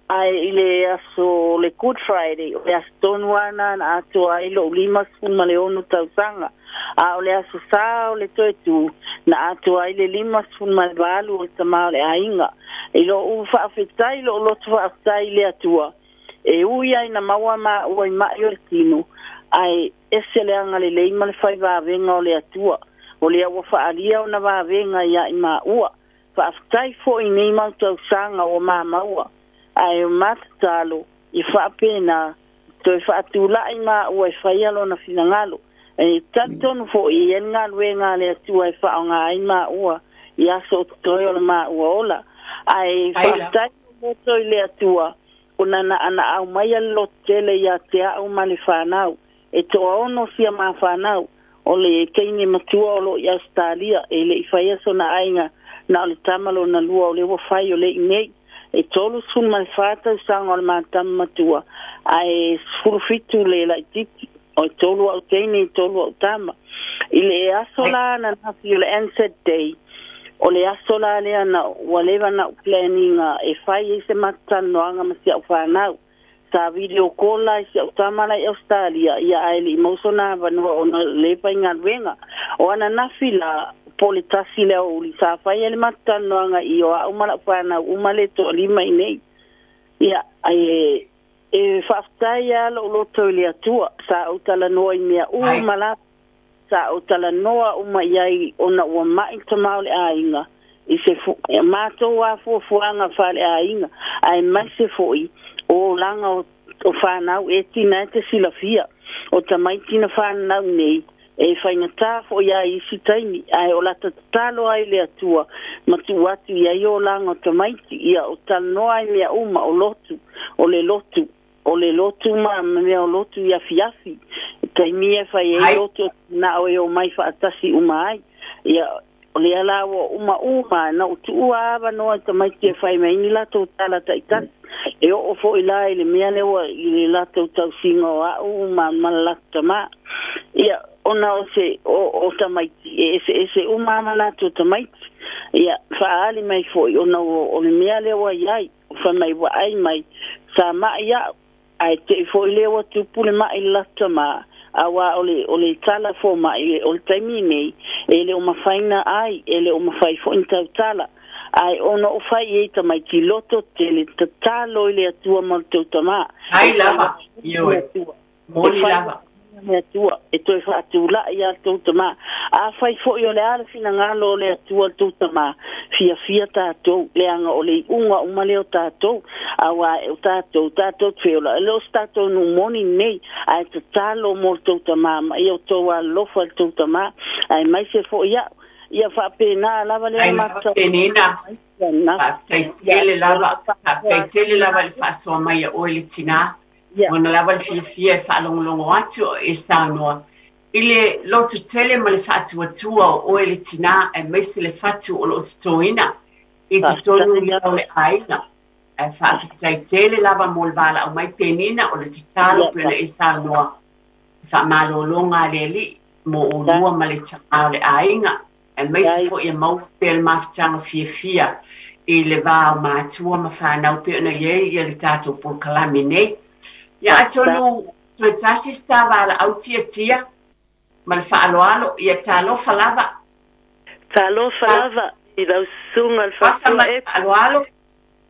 F: ai le aso le Good Friday o le astonu ana na atua I lo lima suma le onu tausanga a o le aso sa o le toetu na atua I le lima suma le valu o te mau le ainga ilo u whaafetai lo lotu whaafetai le atua e uia ina maua ma ua I mai o le tino ai ese le anga le leima le whai vavenga o le atua o le awa whaalia o na vavenga ia I ma ua whaafetai fo I nei mau tausanga o ma maua ai o matatalo I whaapena, toi whaatulai ma ua whaialo na finangalo. E tatonu fo I ngā luenga le atua whaonga ai ma ua, I aso toi o ma ua ola. Ai whaatai mo toi le atua, ona na ana au mai alo tele ia te au mani whanau. E toa ono sia ma whanau, o le keini matua o lo I Australia, e le I whaiaso na ainga, na o le tamalo na lua o le wa whai o le inei. E tolu sun mai whātau sanga o le mātama matua, ai furufitu le lai tiki, o e tolu au teini, tolu au tama. I le asola na nafi o le Ansett Day, o le asola lea na walewa na planninga e whai e se matano anga masi au whanau. Sa video call si au tamala I Australia, ia aile I mausona vanua o na lepa inga ruenga. O ana nafi la politasi leo uli sa whai ele matano anga I o au mala whanau umale to lima inei. Ia e whaftai ala o loto ili atua sa au tala noa I mea umala. Sa au tala noa uma iai ona ua mai tamau le ainga. I se mātou a fuafuanga whale ainga. Ai mai se foi o langa o whanau e tina te silafia. O tamaitina whanau nei. E whaingatā fo ia I si taimi. Ai o lata talo ai le atua. Matu watu ia o langa o tamaiti. Ia o tala noa ai mea uma o lotu. O le lotu. O le lotu ma mea o lotu ia fiafi. Taimi e whai e lotu na o e o mai whaatasi uma ai. Ia o le ala o uma na o tu ua awa noa tamaiti e whai mai ni lato tala taitasi. E o fo I la le mea lewa I le lato tau singa o au ma malata ma. Ia ona o se o tamaiti e se uma malato tamaiti. Ia whaali mai foi ona o le mea lewa iai. Wha mai wa ai mai sa ma ia ai te foi lewa tupule mai lata ma. Awa ole tala fo mai o le taimi nei ele o mafaina ai ele o mafai fo inta tala ai ono o fai e tamai ki loto tele tatalo ile atua mal tama
A: ai lava yo moli lava
F: me atua e toi fa atula ia tama a fai fo yo le ala fina ngalo le atua tama fia tato le anga o le unga uma le tato awa o tato feola lo stato no moni nei ai tatalo molto tama io to a lo fa tama ai mai se fo ia fa pena lava le mata
A: penina tele lava le fa so mai o le tina ona lava le fia fa longo atu e sanoa ile lotu tele ma le fatu atua o le tina e mai se le fatu o lo toina e tonu ia o le Aiga e fa tele lava mo bala o mai penina o le titalo pele e sanoa fa malo longa le mo o lua ma le tama le Aiga e mai se fo ia mau pel maftanga fia e le va ma tua ma fa na pe na ye le tato por kalamine ya tonu tasi stava la autia mal fa alo ia talo falava
G: I lau sunga al fa
A: alo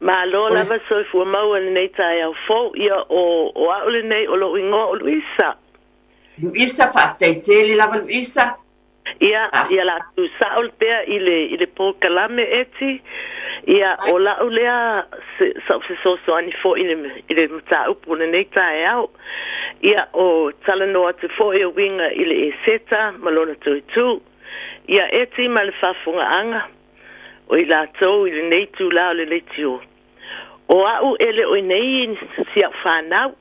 G: ma lo lava so fu mau nei tai au fo ia o aule nei o lo ingo o
A: Luisa fa tele lava Luisa
G: ia la tu saul pe ile po kalame eti ia o la ulea so ani fo ile mta upu nei tai au ia o talano atu fo e winga ile seta malona tu ia eti mal fafunga anga o ila to ile nei tu la le letio o au ele o nei sia fanau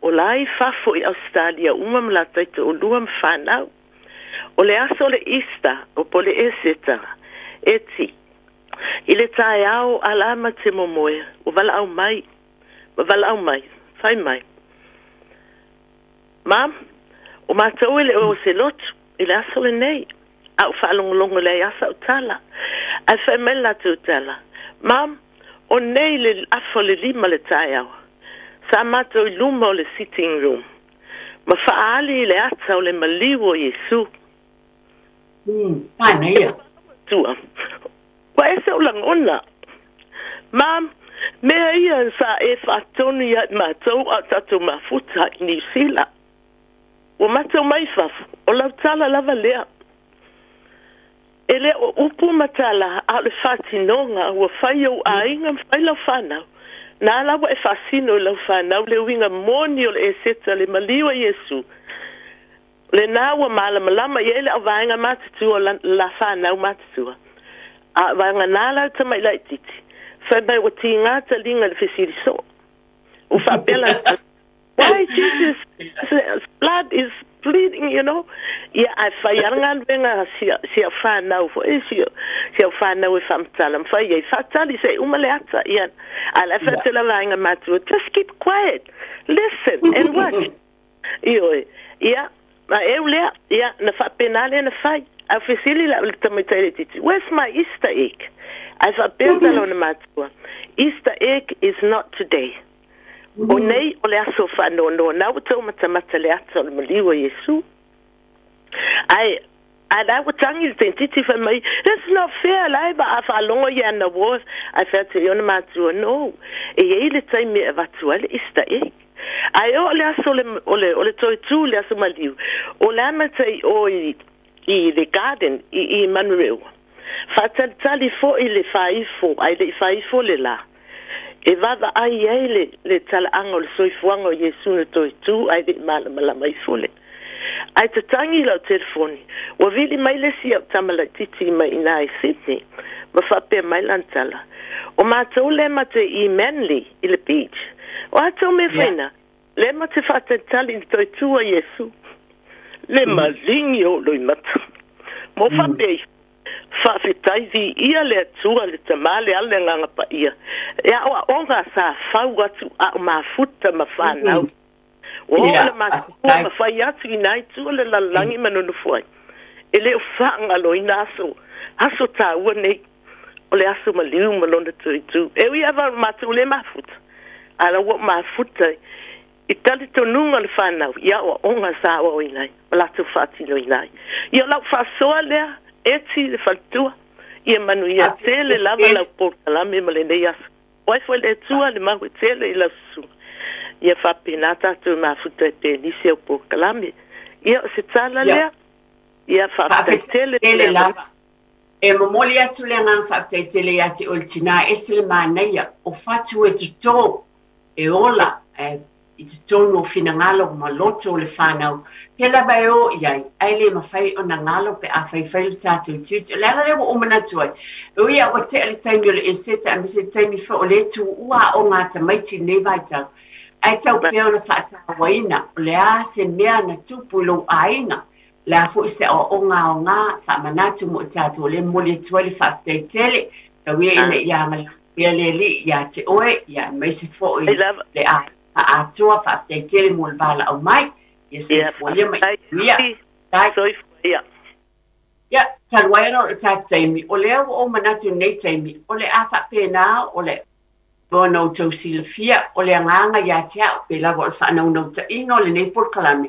G: o lai fafo I Australia mla taito o luam fanau o le aso le ista o pole eseta eti ile tai au alama te momoe o vala au mai fai mai mam o matau ele o se lotu ile aso le nei au whaalongolongo le asa o tala ai fai mela te o tala mam o nei le afo le lima le tai au sa matau I luma o le sitting room ma faali le ata o le maliwo Yesu
A: Paneia.
G: Tua. Wa ese ulangona. Mam, mea ia sa e whatonu ia mātou a tatou mafuta I New Zealand. O mātou mai whafu, o lau tala lava lea. Ele o upu matala a le whatinonga ua whai au ainga whai lau whanau. na la wa fasino la fa na le winga moni o le seta le maliwa Yesu le na wa mala malama ye le vanga matu o la fa na matu a vanga na la tama la titi fa ba wa tinga ta linga le fisiri so o fa bela why Jesus blood is bleeding, you know. Yeah, I fayangan venga si fa na fo si fa na we fam talam fa ye fatali say umaleata yan ala fatela vanga matu just keep quiet listen and watch yo yeah ma eule yeah na fa penale na fa officially la ultimately where's my Easter egg I fa pendalo na matu Easter egg is not today o nei o le aso fa no na o tau matamata le ato le maliwa Yesu I would tell you for me, that's not fair, like, but if I long again the wars, I felt to you no. A little time me ever to is the egg. I only told two less of my life. Olamate or the garden, Emmanuel. Fatal tally for il 5 for I did 5 for la. If other I le tell angle so if one or yes sooner to 2, I did my fully. I tatangi la telefoni. Wa vili mai le sia tamala titi mai ina Sydney. Ma fa pe mai lantala. O ma tau le mate I Manly I le beach. O a tau me whaina. Le mate fa te tali toi tua Yesu. Le mazingi o loi mata. Mo fa pe fa fitai vi ia le tua le tamale ale nganga pa ia. Ya o onga sa fau atu a ma futa ma fa nau. O le ma fa ya tsinai tu le la langi manu foi. Ele fa ngalo inaso. Aso ta wone o le aso maliu malonda tu. E wi ava matu le mafut. Ala wo mafuta. Itali to nunga le fa na ya o onga sa o inai. La tu fati no inai. Ya la fa so le eti le faltua. Ia manu ia tele lava la porta la me malende yas. Wai foi le tua le ma tele la su. Ia fa pinata tu ma futa te nisi o po kalame ia se tsala le ia fa tele lava e momoli atu le ngang fa tele ya ti ultina esile manaya o fatu e to e ola I to no finangalo ma loto le fanau pela bayo ia ai le mafai o nangalo pe a fai fai tatu tu le o mana tu o ia o te le time le seta a mi se time fo le tu ua o ngata mai ti ne vaita ai tau peo na whata waina, le a se mea na tupu lo aina, le a fu se o ngā whamanatu mo tātou le mole tuali whaftai tele, ka wea ina ia mali, ia le li, ia te oe, ia mai se fo i le a atua whaftai tele mo le bala au mai, ia se fo ia mai, ia. Ia, taruaina o tā taimi, o le au o manatu nei taimi, o le a whapena, o le no tau silafia o le anganga ia tea pe lava o le whanau nau ta inga o le nei por kalami.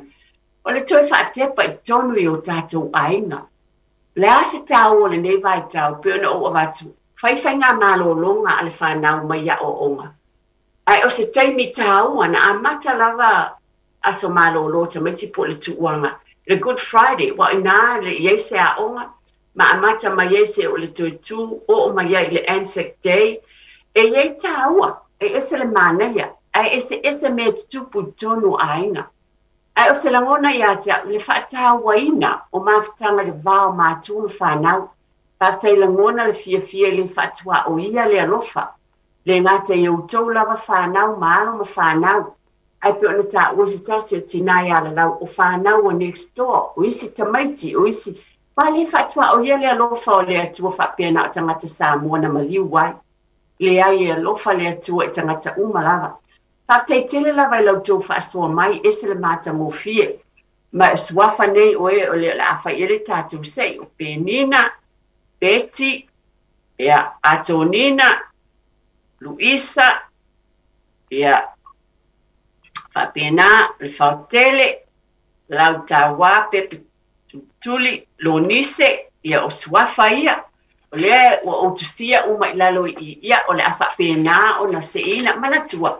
G: O le toi wha tepa I tonu I o tātou ainga. Le ase tau o le nei vai tau pe ona o avatu. Whaiwhai ngā malo longa ale whanau mai ia o onga. Ai o se taimi tau ana a mata lava aso malo lo ta meti po le tuuanga. Le Good Friday wa ina le iese a onga. Ma a mata mai iese o le tuitu o mai ia I le Anzac Day. E ye taua, e ese le manaya, e ese me tupu tonu aina. Ai o se langona ia tia, le whaata waina, o mawhatanga le vao mātunu whanau. Paftai langona le fia le whatua o ia le alofa. Le ngata i utou lava whanau, maalo ma whanau. Ai pe ona ta usi tasi o tinai ala lau, o whanau o next door, o isi tamaiti, o isi. Pali whatua o ia le alofa o le atua whapena o tangata Samoa na maliu wai. Le ai e lofa le atua I tangata umalava. Whaftai tele lava I lau tau whaasua mai ese le mata mo fie. Ma e swafa nei o e o le awha ere tātou sei o Penina, Betty, ia Atonina, Luisa, ia Whapena, le whautele, lau tawa, Pepe Tuli, Lonise, ia o swafa ia. Le o tusia uma ilalo I ia o le afa pena o na seina manatua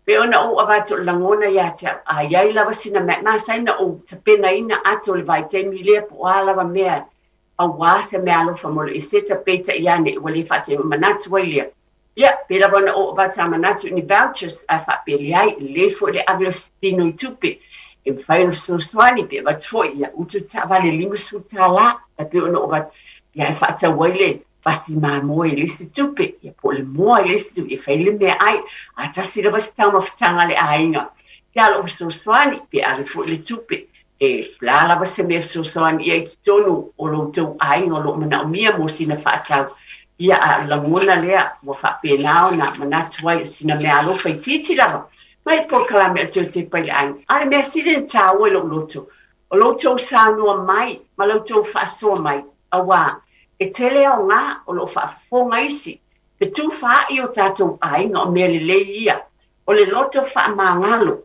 G: pe ona o avato langona ia tia ai ai lava sina ma saina o te pena ina ato le vai te mile po ala va mea a wase me alo fa molo I seta peta ia ne wale fate manatua ia
A: Ia, pela wana o vata manatu ni vouchers a whapeli ai, le fo le Agostino i tupe, e mwhai no soswani pe vata fo ia, utu ta vale lingu su ta la, a pe ono o vata, ia e whata waile, vasi mamo e lisi tupe, ia po le moa e lisi tupe, e whai le mea ai, a tasi la vasi tau mawhatanga le ainga, kia lo soswani pe a le fo le tupe, e la la vasi mea soswani ia i tonu o lo tau ainga o lo mana o mia mo sina whatau, ia a langona lea mo whapenao na manatu wai sina mea alofa i titi lava. Mai po kalame a teo te pai ai. Ale mea sire ni tāua lo loto. O loto sānua mai, ma loto whaasoa mai. Awa, e tele au ngā o lo whaafonga isi. Pe tu wha i o tātou ainga o mea le ia. O le loto wha mangalo.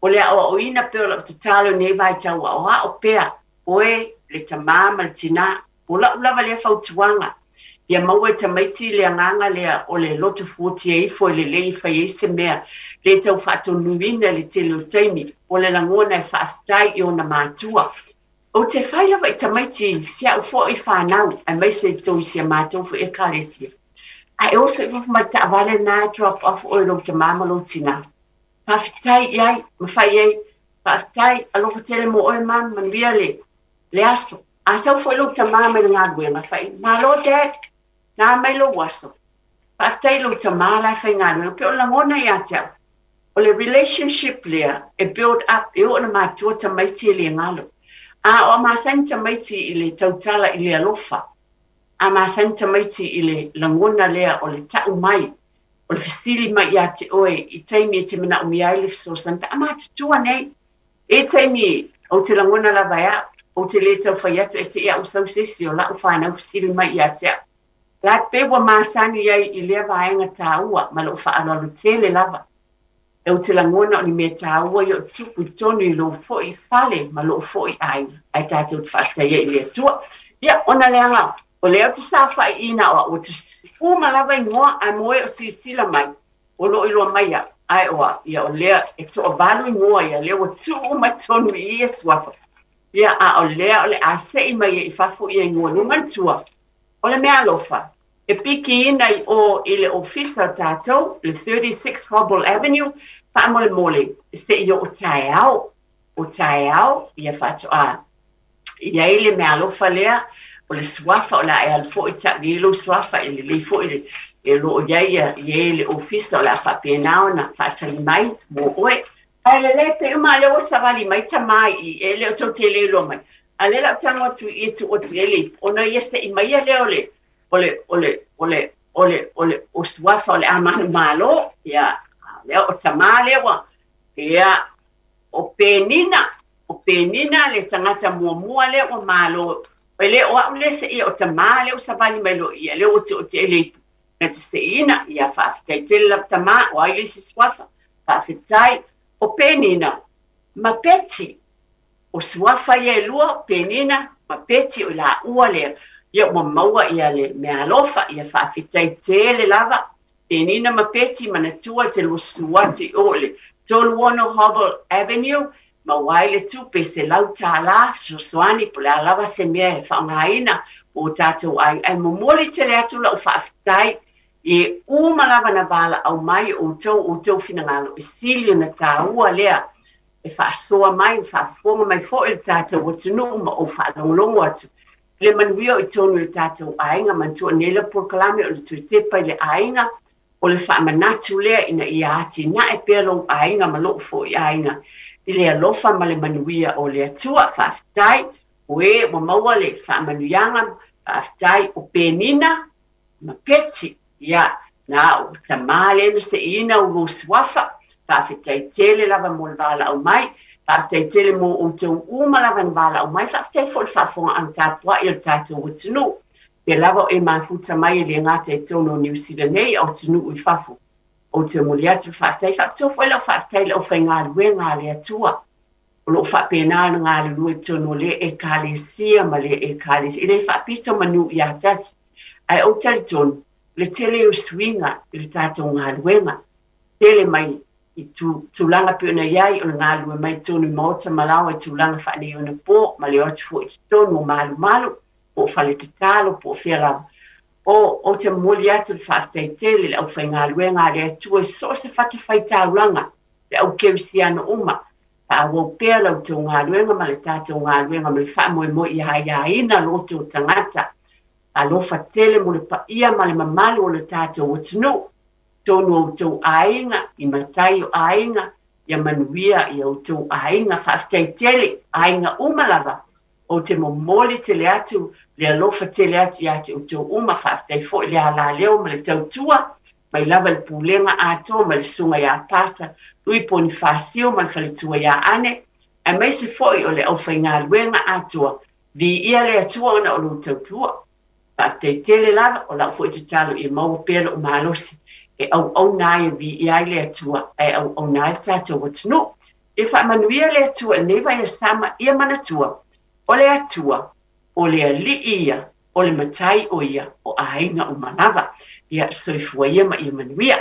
A: O le o ina peo la tatalo ne vai tau o pea. Oe le tamama le tina. O la ulava le whautuanga. Ia maua tamaiti le anganga lea o le loto fuoti e ifo le lei fai ese mea le tau whaatonuina le te leo taimi o le langona e whaafitai i o na mātua. O te whai awa i tamaiti sia ufo i whanau a mai se tau sia mātua fu e kālesia. Ai oso i fufu mai taawale nā drop off o lo te mamalo tina. Whaafitai iai, mawhai ei, whaafitai alofa tele mo oe mam manuia le aso. Asa ufo i lo te mama i ngā gwe mawhai. Malo dad, nā mai lo waso. Pātai lo ta mālai whai ngāru. Pe o langona i atau. O le relationship lea e build up e o na mātua ta maiti i le ngalo. A o māsani ta maiti i le tautala i le alofa. A māsani ta maiti i le langona lea o le tau mai. O le fasili mai i ate oe i taimi e te mana o miai le fisosan. A mātutua nei. E taimi o te langona la vai au. O te le tau whai atu e te ea usau sesi o la u whanau fasili mai i atau. La pewa masani ai i lea vaenga tāua, ma lo whaanolu tele lava. E o te langona o ni me tāua i o tupu tonu i lo fo i fale, ma lo fo i ai. Ai tātou te whaatai i lea tua. Ia, ona leanga, o leo te sāwha i ina o te uma lava i ngoa, a moe o sisila mai. O lo ilo mai a, ai oa, ia o lea, e to o balu i ngoa ia, leo o tu uma tonu i e swafa. Ia, a o lea o le ase i mai i whafo i e ngoa, numan tua. O le mea lofa. E piki ina i o ile ofisa tātou, le 36 Hobble Avenue, whaamole mole, se i o tai au, ia whatu a. Ia ile mea alofa lea, o le swafa o la e alfo i tak ni lo swafa, ile le fo ile, e lo o ia ile ofisa o la whapenao na whatali mai, mo oe. Ai le pe uma le o savali mai tamai i, e le o tau te le lo mai. A le la tango tu i tu o tu ele, ona ieste i mai le ole. O swafa o le amanu malo, ia, leo o tamale wa, ia, o penina le tangata mua le o malo, o le o au le se ia o tamale o savali mai lo ia, leo o te ele, na te se ina, ia whaafitai tele la tama, o ai se swafa, whaafitai, o penina, ma peti, o swafa ia lua, penina, ma peti o la ua lea, ia ua maua ia le mea alofa, ia whaafitai tele lava, penina mapeti manatua te lusuati o le toluono Hobble Avenue, ma waile tupe se lau tāla, sosoani po le alawa se mea e whaongaina o tātou ai. Ai momoli te le atu la o whaafitai, e umalawa na wala au mai o tau finangalo, e sili na tāua lea, e whaasoa mai, whaafonga mai fo e tātou o tunu ma o whaalongolongo atu. Le manuia o tonu le tātou ainga, mantua nela por kalame o le tui tepa le ainga, o le whaamanatu lea ina i ati, na e pēlo ainga ma loo fo i ainga. I le alofa ma le manuia o le atua, whaafitai, o e wa maua le whaamanuianga, whaafitai o penina, ma peti, ia, na o tamale na se ina o lo swafa, whaafitai tele lava mo le wala au mai, whaafitai tele mo o tau umalawa na wala au mai, whaafitai fo le whaafonga ang tāpua i le tātou o tunu. Pe lava o e mafuta mai le ngata e tono New Zealand nei au tunu ui whafu. O te muliatu whaafitai, whaafitofu e lau whaafitai le o whai ngā rue ngā le atua. O lo whaapena na ngā le rue tono le e kāle sia ma le e kāle sia. I le whaapito manu i atasi. Ai au tali tonu, le tele o swinga i le tātou ngā ruenga. Tele mai i tūlanga pēna iai o ngā lua mai tonu maota malawa i tūlanga whaane i ona pō, ma le otu fo i tonu o malu, po whale te talo, po whialawa. o te moli atu le whaateitele le au whainga luenga le atua so se whatu whaitauranga le au keusiano uma. Pa wau pēr lau tō ngā luenga ma le tātou ngā luenga ma le wha moe mo i haiaina lo tō tangata. Pa lo whatele mo le pa ia ma le mamalu o le tātou o tunu. Tōnu o tō ainga, i matai o ainga, ia manuia i o tō ainga whaateitele, ainga umalava. O te momoli te le atu, le alofa te le atu i ate o tō uma whaatei fo i le ala leo ma le tautua, mai lava le pūlenga ato ma le sunga ia pasa, ui poni whaasio ma le whaletua ia ane, a mai se fo i o le au whainga luenga atua, vi ia le atua ona o lo tautua. Whaatei tele lava o lau fo i te talo i maua pēra o mahalosi, e au nai vi ia le atua, e au nai tātou o tunu. E whaamanuia le atua, newa ia sama ia manatua, o le atua, o le ali ia, o le matai o ia, o ainga o manava, ia soifua ia ma ia manuia.